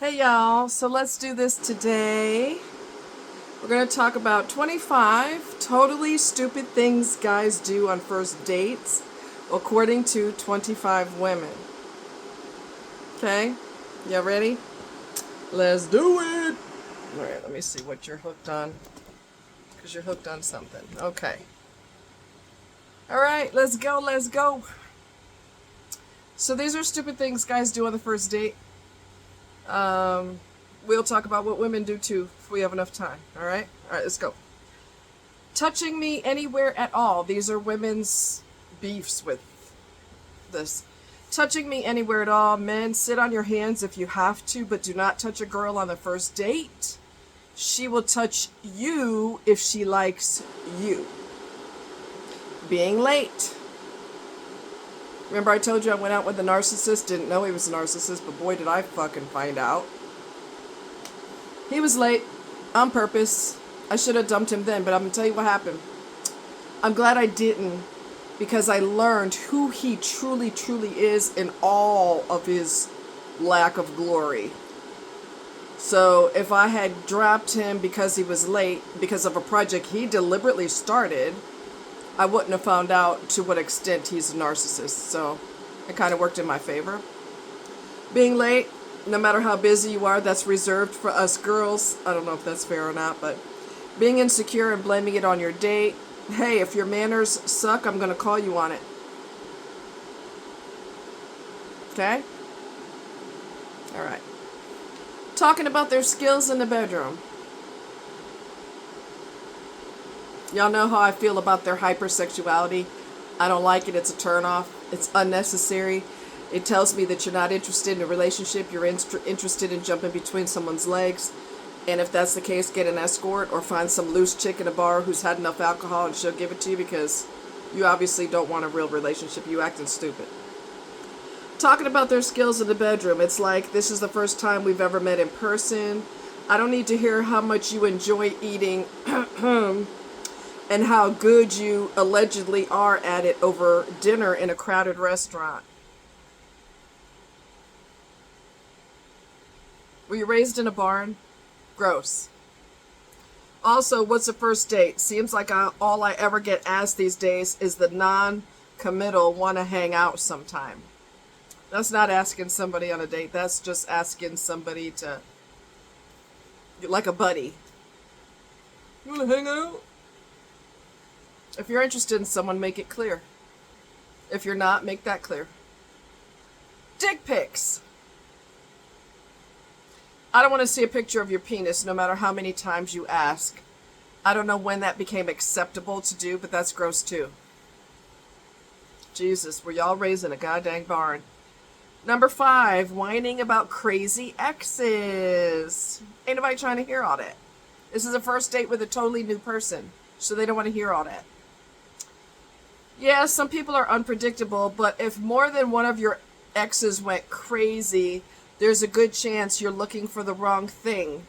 Hey y'all, so let's do this today. We're going to talk about 25 totally stupid things guys do on first dates, according to 25 women. Okay? You ready? Let's do it! Alright, let me see what you're hooked on. Because you're hooked on something. Okay. Alright, let's go. So these are stupid things guys do on the first date. We'll talk about what women do too if we have enough time. Alright, let's go. Touching me anywhere at all. These are women's beefs with this. Touching me anywhere at all. Men, sit on your hands if you have to, but do not touch a girl on the first date. She will touch you if she likes you. Being late. Remember I told you I went out with a narcissist? Didn't know he was a narcissist, but boy did I fucking find out. He was late on purpose. I should have dumped him then, but I'm going to tell you what happened. I'm glad I didn't, because I learned who he truly is in all of his lack of glory. So if I had dropped him because he was late, because of a project he deliberately started, I wouldn't have found out to what extent he's a narcissist. So it kind of worked in my favor. Being late, no matter how busy you are, that's reserved for us girls. I don't know if that's fair or not, but being insecure and blaming it on your date. Hey, if your manners suck, I'm going to call you on it. Okay? All right. Talking about their skills in the bedroom. Y'all know how I feel about their hypersexuality. I don't like it. It's a turnoff. It's unnecessary. It tells me that you're not interested in a relationship. You're interested in jumping between someone's legs. And if that's the case, get an escort or find some loose chick in a bar who's had enough alcohol and she'll give it to you, because you obviously don't want a real relationship. You acting stupid. Talking about their skills in the bedroom. It's like, this is the first time we've ever met in person. I don't need to hear how much you enjoy eating and how good you allegedly are at it over dinner in a crowded restaurant. Were you raised in a barn? Gross. Also, what's a first date? Seems like all I ever get asked these days is the non-committal want to hang out sometime. That's not asking somebody on a date. That's just asking somebody to, like a buddy. You want to hang out? If you're interested in someone, make it clear. If you're not, make that clear. Dick pics. I don't want to see a picture of your penis no matter how many times you ask. I don't know when that became acceptable to do, but that's gross too. Jesus, were y'all raised in a goddamn barn? Number 5, whining about crazy exes. Ain't nobody trying to hear all that. This is a first date with a totally new person, so they don't want to hear all that. Yeah, some people are unpredictable, but if more than one of your exes went crazy, there's a good chance you're looking for the wrong thing.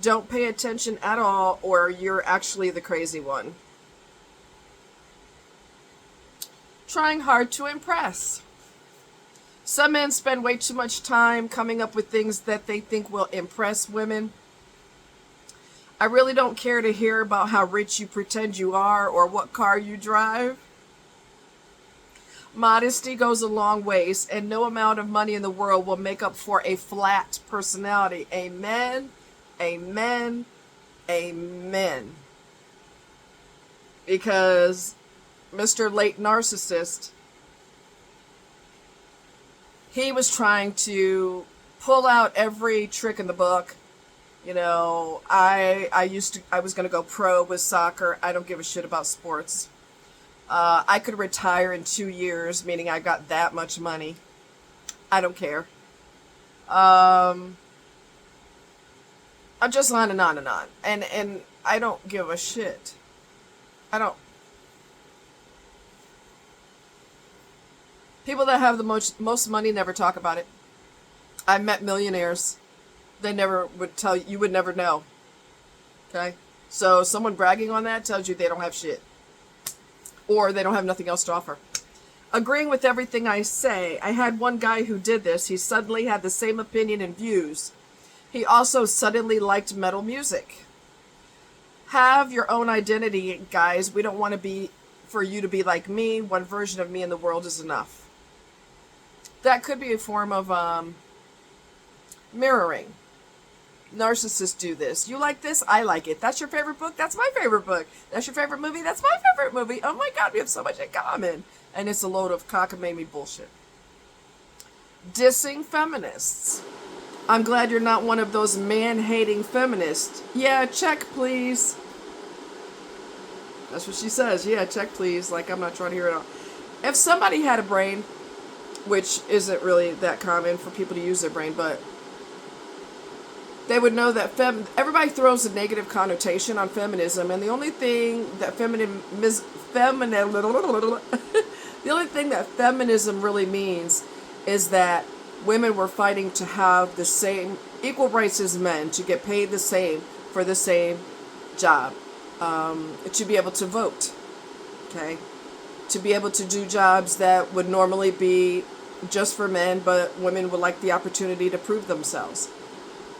Don't pay attention at all, or you're actually the crazy one. Trying hard to impress. Some men spend way too much time coming up with things that they think will impress women. I really don't care to hear about how rich you pretend you are or what car you drive. Modesty goes a long ways, and no amount of money in the world will make up for a flat personality. Amen, amen, amen. Because Mr. Late Narcissist, he was trying to pull out every trick in the book. You know, I was going to go pro with soccer. I don't give a shit about sports. I could retire in 2 years, meaning I got that much money. I don't care. I'm just on and on and on. And I don't give a shit. I don't. People that have the most money never talk about it. I've met millionaires. They never would tell you. You would never know. Okay? So someone bragging on that tells you they don't have shit. Or they don't have nothing else to offer. agreeing with everything I say. I had one guy who did this. He suddenly had the same opinion and views. He also suddenly liked metal music. Have your own identity, guys. We don't want to be for you to be like me. One version of me in the world is enough. That could be a form of mirroring. Narcissists do this. You like this? I like it. That's your favorite book? That's my favorite book. That's your favorite movie? That's my favorite movie. Oh my God, we have so much in common. And it's a load of cockamamie bullshit. Dissing feminists. I'm glad you're not one of those man-hating feminists. Yeah, check please. That's what she says. Yeah, check please. Like, I'm not trying to hear it all. If somebody had a brain, which isn't really that common for people to use their brain, but they would know that everybody throws a negative connotation on feminism, and the only thing that the only thing that feminism really means is that women were fighting to have the same equal rights as men, to get paid the same for the same job, to be able to vote, okay, to be able to do jobs that would normally be just for men, but women would like the opportunity to prove themselves.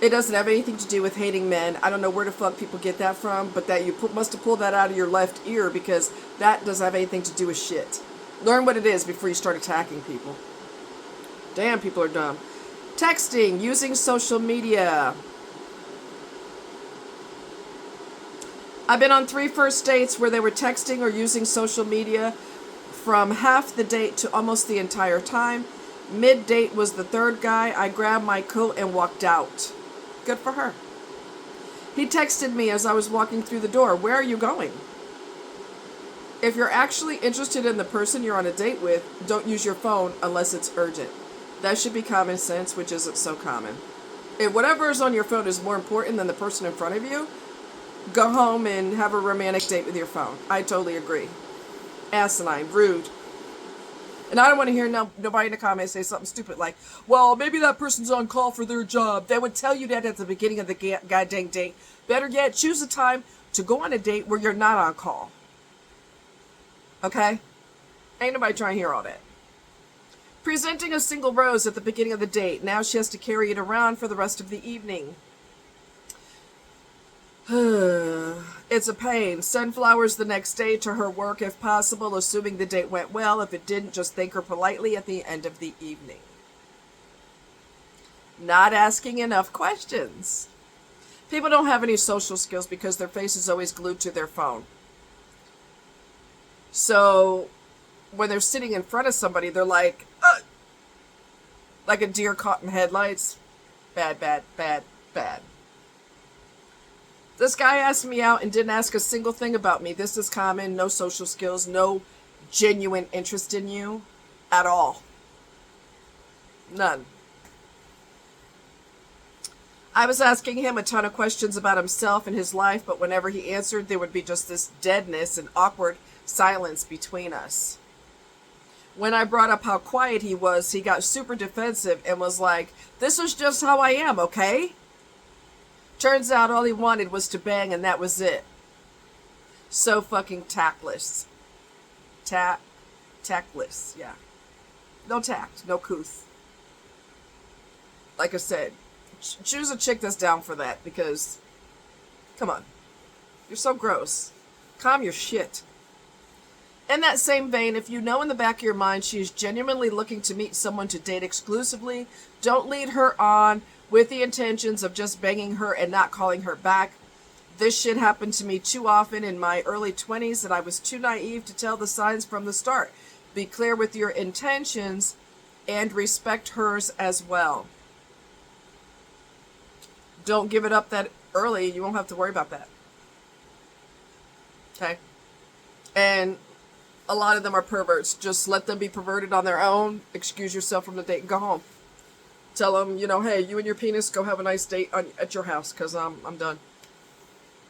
It doesn't have anything to do with hating men. I don't know where the fuck people get that from, but that you must have pulled that out of your left ear, because that doesn't have anything to do with shit. Learn what it is before you start attacking people. Damn, people are dumb. Texting, using social media. I've been on 3 first dates where they were texting or using social media from half the date to almost the entire time. Mid-date was the third guy. I grabbed my coat and walked out. Good for her. He texted me as I was walking through the door. Where are you going? If you're actually interested in the person you're on a date with, don't use your phone unless it's urgent. That should be common sense, which isn't so common. If whatever is on your phone is more important than the person in front of you, go home and have a romantic date with your phone. I totally agree. Asinine, rude. And I don't want to hear nobody in the comments say something stupid like, well, maybe that person's on call for their job. They would tell you that at the beginning of the goddamn date. Better yet, choose a time to go on a date where you're not on call. Okay? Ain't nobody trying to hear all that. Presenting a single rose at the beginning of the date. Now she has to carry it around for the rest of the evening. It's a pain. Send flowers the next day to her work if possible, assuming the date went well. If it didn't, just thank her politely at the end of the evening. Not asking enough questions. People don't have any social skills because their face is always glued to their phone. So when they're sitting in front of somebody, they're like a deer caught in headlights. Bad, bad, bad, bad. This guy asked me out and didn't ask a single thing about me. This is common. No social skills. No genuine interest in you at all. None. I was asking him a ton of questions about himself and his life, but whenever he answered, there would be just this deadness and awkward silence between us. When I brought up how quiet he was, he got super defensive and was like, this is just how I am, okay? Turns out all he wanted was to bang, and that was it. So fucking tactless. Tactless, yeah. No tact, no couth. Like I said, choose a chick that's down for that, because, come on. You're so gross. Calm your shit. In that same vein, if you know in the back of your mind she is genuinely looking to meet someone to date exclusively, don't lead her on with the intentions of just banging her and not calling her back. This shit happened to me too often in my early 20s, and I was too naive to tell the signs from the start. Be clear with your intentions and respect hers as well. Don't give it up that early. You won't have to worry about that. Okay? And a lot of them are perverts. Just let them be perverted on their own. Excuse yourself from the date and go home. Tell them, hey, you and your penis, go have a nice date at your house, because I'm done.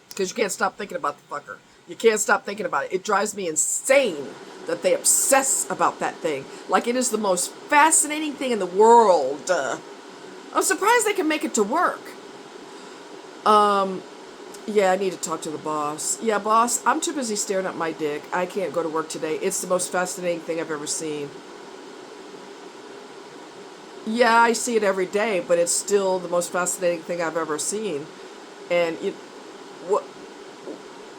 Because you can't stop thinking about the fucker. You can't stop thinking about it. It drives me insane that they obsess about that thing. Like it is the most fascinating thing in the world. I'm surprised they can make it to work. Yeah, I need to talk to the boss. Yeah, boss, I'm too busy staring at my dick. I can't go to work today. It's the most fascinating thing I've ever seen. Yeah, I see it every day, but it's still the most fascinating thing I've ever seen. And what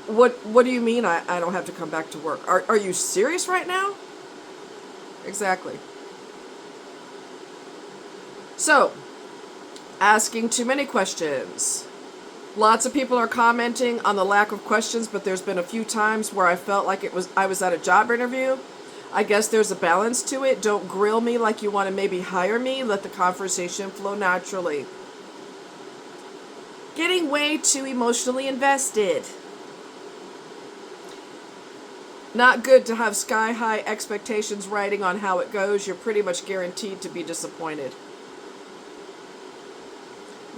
what do you mean I don't have to come back to work? Are you serious right now? Exactly. So, asking too many questions. Lots of people are commenting on the lack of questions, but there's been a few times where I felt like I was at a job interview. I guess there's a balance to it. Don't grill me like you want to maybe hire me. Let the conversation flow naturally. Getting way too emotionally invested. Not good to have sky high expectations riding on how it goes. You're pretty much guaranteed to be disappointed.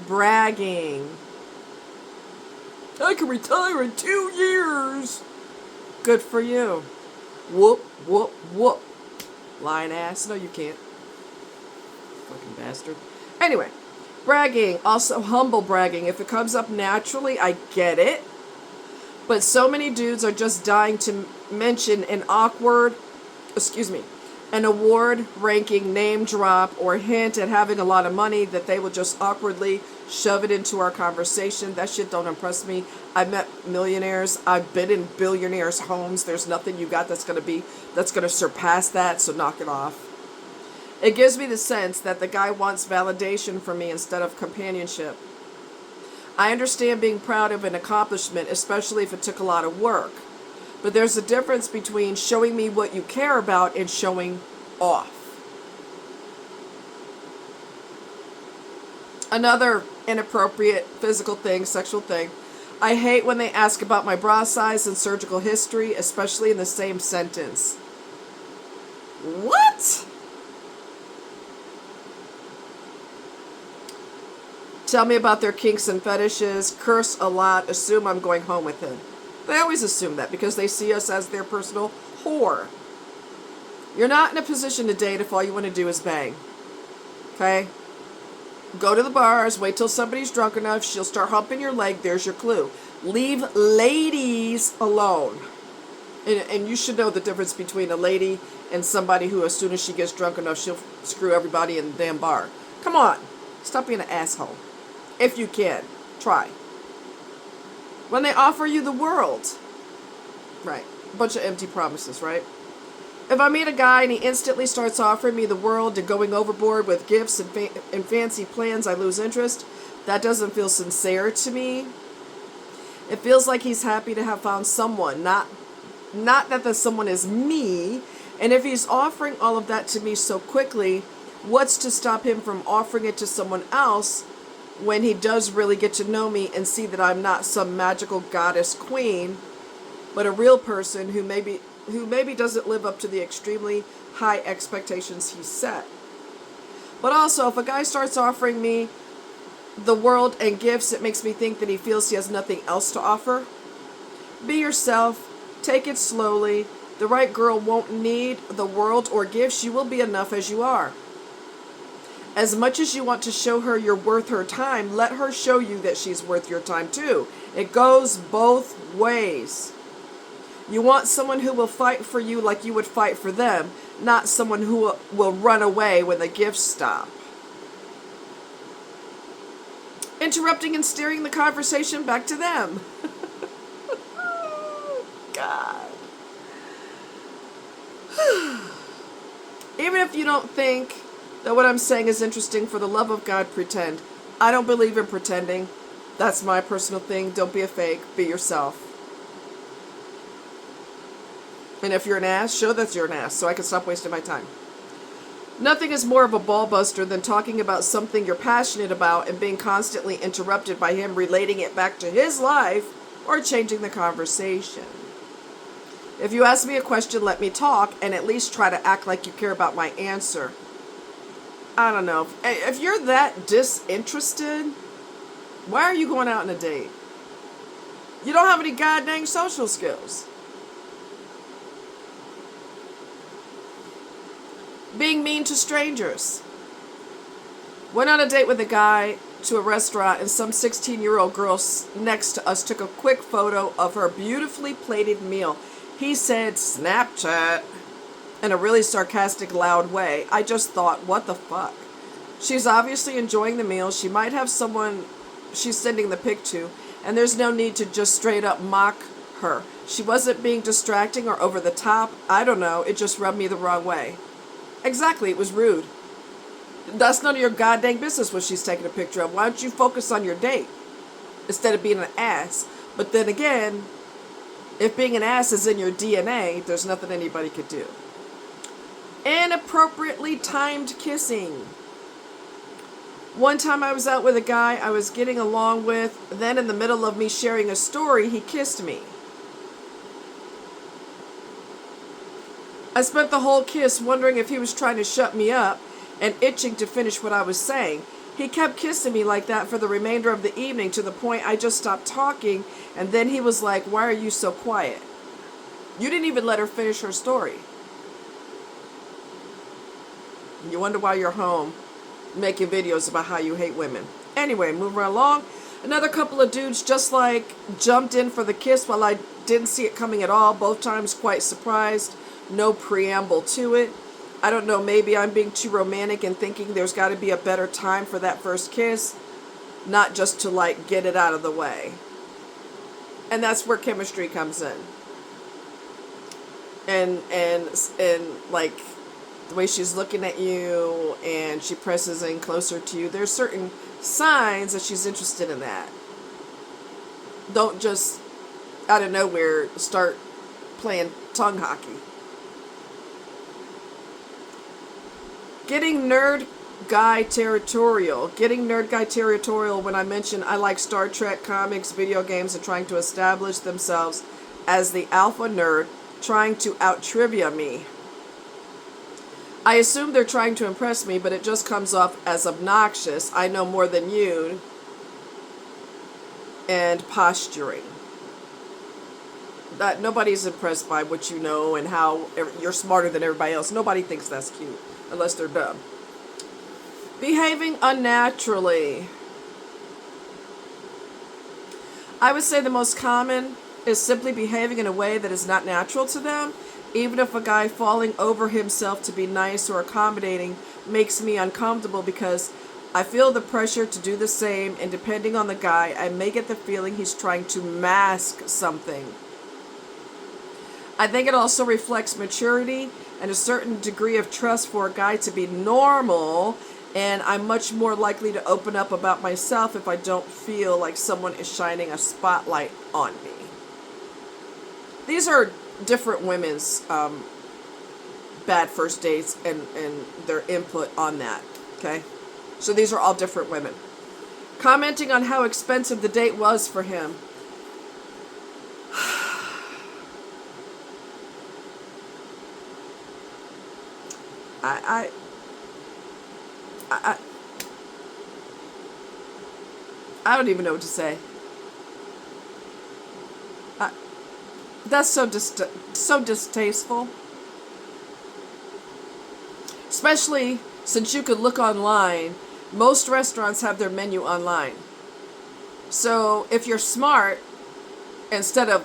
Bragging. I can retire in 2 years. Good for you. Whoop, whoop, whoop. Lying ass. No, you can't. Fucking bastard. Anyway, bragging. Also, humble bragging. If it comes up naturally, I get it. But so many dudes are just dying to mention an award ranking name drop or hint at having a lot of money that they will just awkwardly shove it into our conversation. That shit don't impress me. I've met millionaires. I've been in billionaires' homes. There's nothing you got that's gonna surpass that, so knock it off. It gives me the sense that the guy wants validation from me instead of companionship. I understand being proud of an accomplishment, especially if it took a lot of work. But there's a difference between showing me what you care about and showing off. Another inappropriate physical thing, sexual thing. I hate when they ask about my bra size and surgical history, especially in the same sentence. What? Tell me about their kinks and fetishes, curse a lot, assume I'm going home with him. They always assume that because they see us as their personal whore. You're not in a position to date if all you want to do is bang. Okay? Go to the bars, wait till somebody's drunk enough, she'll start humping your leg, there's your clue. Leave ladies alone. And you should know the difference between a lady and somebody who, as soon as she gets drunk enough, she'll screw everybody in the damn bar. Come on. Stop being an asshole. If you can, try. When they offer you the world. Right. A bunch of empty promises, right? If I meet a guy and he instantly starts offering me the world and going overboard with gifts and fancy plans, I lose interest. That doesn't feel sincere to me. It feels like he's happy to have found someone, not that the someone is me. And if he's offering all of that to me so quickly, what's to stop him from offering it to someone else when he does really get to know me and see that I'm not some magical goddess queen, but a real person who maybe doesn't live up to the extremely high expectations he set. But also, if a guy starts offering me the world and gifts, it makes me think that he feels he has nothing else to offer. Be yourself. Take it slowly. The right girl won't need the world or gifts. You will be enough as you are. As much as you want to show her you're worth her time, let her show you that she's worth your time too. It goes both ways. You want someone who will fight for you like you would fight for them, not someone who will run away when the gifts stop. Interrupting and steering the conversation back to them. God. Even if you don't think that what I'm saying is interesting, for the love of God, pretend. I don't believe in pretending. That's my personal thing. Don't be a fake. Be yourself. And if you're an ass, show that you're an ass so I can stop wasting my time. Nothing is more of a ball buster than talking about something you're passionate about and being constantly interrupted by him relating it back to his life or changing the conversation. If you ask me a question, let me talk and at least try to act like you care about my answer. I don't know. If you're that disinterested, why are you going out on a date? You don't have any goddamn social skills. Being mean to strangers. Went on a date with a guy, to a restaurant and some 16-year-old girl next to us took a quick photo of her beautifully plated meal. He said, Snapchat, in a really sarcastic, loud way. I just thought, what the fuck? She's obviously enjoying the meal. She might have someone she's sending the pic to, and there's no need to just straight up mock her. She wasn't being distracting or over the top. I don't know. It just rubbed me the wrong way. Exactly. It was rude. That's none of your goddamn business what she's taking a picture of. Why don't you focus on your date instead of being an ass? But then again, if being an ass is in your DNA, there's nothing anybody could do. Inappropriately timed kissing. One time I was out with a guy I was getting along with. Then in the middle of me sharing a story, he kissed me. I spent the whole kiss wondering if he was trying to shut me up and itching to finish what I was saying. He kept kissing me like that for the remainder of the evening to the point I just stopped talking, and then he was like, why are you so quiet? You didn't even let her finish her story. You wonder why you're home making videos about how you hate women. Anyway, moving right along. Another couple of dudes just like jumped in for the kiss while I didn't see it coming at all. Both times quite surprised. No preamble to it. I don't know, maybe I'm being too romantic and thinking there's got to be a better time for that first kiss. Not just to like get it out of the way. And that's where chemistry comes in. And like the way she's looking at you and she presses in closer to you, there's certain signs that she's interested in that. Don't just out of nowhere start playing tongue hockey. Getting nerd guy territorial. Getting nerd guy territorial when I mention I like Star Trek, comics, video games, and trying to establish themselves as the alpha nerd, trying to out-trivia me. I assume they're trying to impress me, but it just comes off as obnoxious. I know more than you. And posturing. That nobody's impressed by what you know and how you're smarter than everybody else. Nobody thinks that's cute. Unless they're dumb. Behaving unnaturally. I would say the most common is simply behaving in a way that is not natural to them. Even if a guy falling over himself to be nice or accommodating makes me uncomfortable because I feel the pressure to do the same, and depending on the guy, I may get the feeling he's trying to mask something. I think it also reflects maturity and a certain degree of trust for a guy to be normal, and I'm much more likely to open up about myself if I don't feel like someone is shining a spotlight on me. These are different women's bad first dates and their input on that, okay? So these are all different women. Commenting on how expensive the date was for him. I don't even know what to say. That's so distasteful. Especially since you could look online. Most restaurants have their menu online. So if you're smart, instead of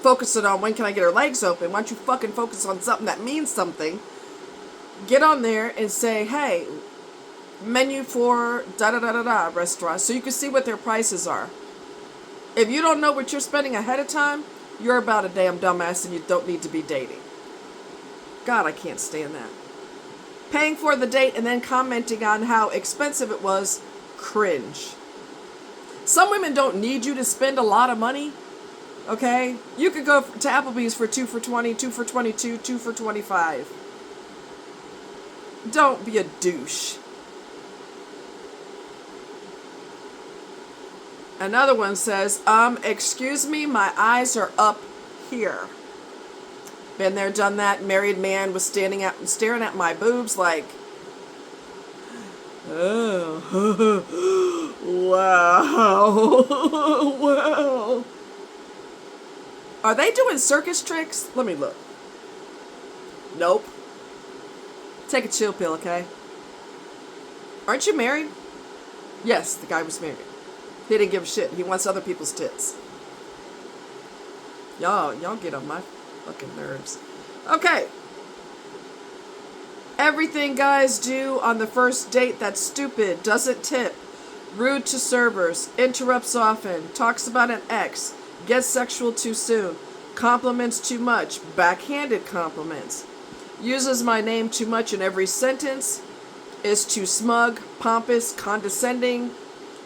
focusing on when can I get her legs open, why don't you fucking focus on something that means something? Get on there and say, hey, menu for da-da-da-da-da restaurant, so you can see what their prices are. If you don't know what you're spending ahead of time, you're about a damn dumbass and you don't need to be dating. God, I can't stand that. Paying for the date and then commenting on how expensive it was, cringe. Some women don't need you to spend a lot of money, okay? You could go to Applebee's for 2 for $20, 2 for $22, 2 for $25. Don't be a douche. Another one says, excuse me, my eyes are up here. Been there, done that. Married man was staring at my boobs like, oh, wow. Wow. Are they doing circus tricks? Let me look. Nope. Take a chill pill, okay? Aren't you married? Yes, the guy was married. He didn't give a shit. He wants other people's tits. Y'all get on my fucking nerves. Okay. Everything guys do on the first date that's stupid, doesn't tip, rude to servers, interrupts often, talks about an ex, gets sexual too soon, compliments too much, backhanded compliments, uses my name too much in every sentence, is too smug, pompous, condescending,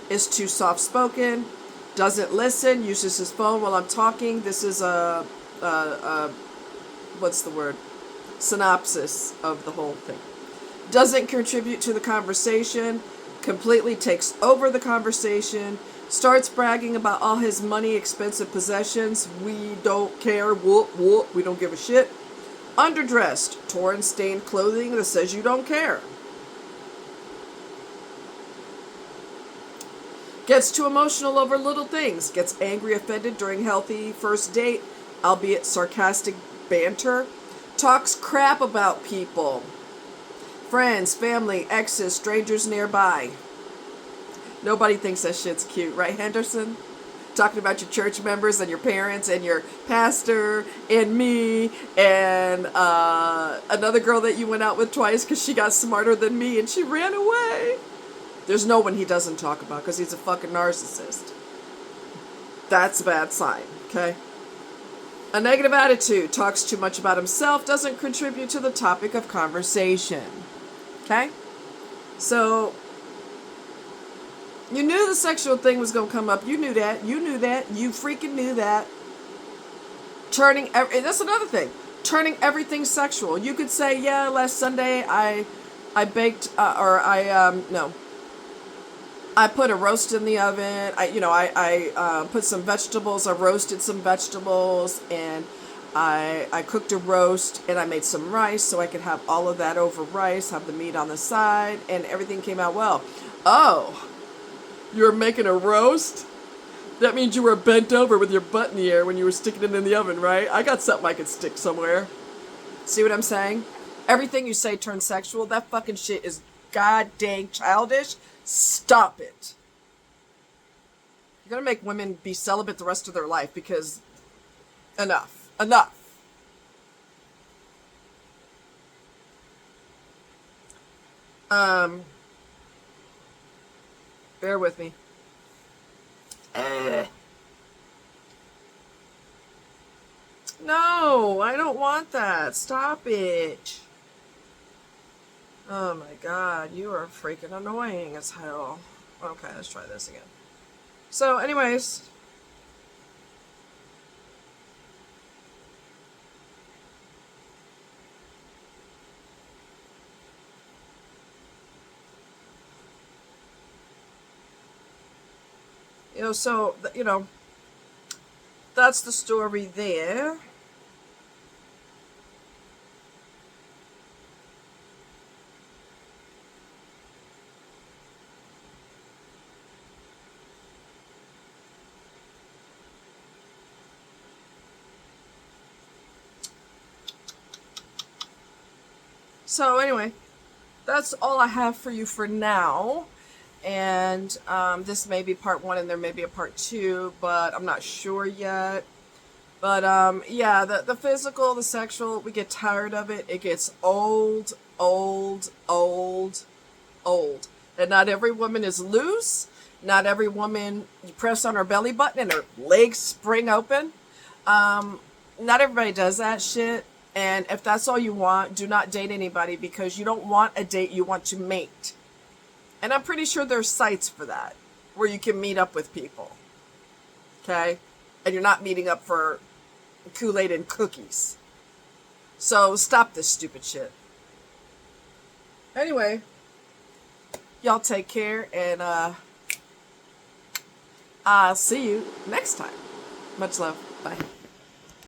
is too soft-spoken, doesn't listen, uses his phone while I'm talking. This is what's the word? Synopsis of the whole thing. Doesn't contribute to the conversation, completely takes over the conversation, starts bragging about all his money, expensive possessions. We don't care, whoop, whoop, we don't give a shit. Underdressed, torn, stained clothing that says you don't care. Gets too emotional over little things, gets angry, offended during healthy first date, albeit sarcastic banter. Talks crap about people. Friends, family, exes, strangers nearby. Nobody thinks that shit's cute, right, Henderson? Talking about your church members and your parents and your pastor and me and another girl that you went out with twice because she got smarter than me and she ran away. There's no one he doesn't talk about because he's a fucking narcissist. That's a bad sign, okay? A negative attitude, talks too much about himself, doesn't contribute to the topic of conversation. Okay? So, you knew the sexual thing was going to come up. You knew that. You knew that. You freaking knew that. That's another thing. Turning everything sexual. You could say, yeah, last Sunday I baked, I put a roast in the oven. I put some vegetables. I roasted some vegetables, and I cooked a roast, and I made some rice so I could have all of that over rice, have the meat on the side, and everything came out well. Oh, you were making a roast? That means you were bent over with your butt in the air when you were sticking it in the oven, right? I got something I could stick somewhere. See what I'm saying? Everything you say turns sexual. That fucking shit is god dang childish. Stop it. You're gonna make women be celibate the rest of their life because enough. Bear with me. No, I don't want that. Stop it. Oh my god, you are freaking annoying as hell. Okay, let's try this again. So, anyways. That's the story there. So anyway, that's all I have for you for now. And this may be part 1 and there may be a part 2, but I'm not sure yet. But yeah, the physical, the sexual, we get tired of it. It gets old. And not every woman is loose. Not every woman, you press on her belly button and her legs spring open. Not everybody does that shit. And if that's all you want, do not date anybody because you don't want a date, you want to mate. And I'm pretty sure there's sites for that, where you can meet up with people. Okay? And you're not meeting up for Kool-Aid and cookies. So stop this stupid shit. Anyway, y'all take care, and I'll see you next time. Much love. Bye.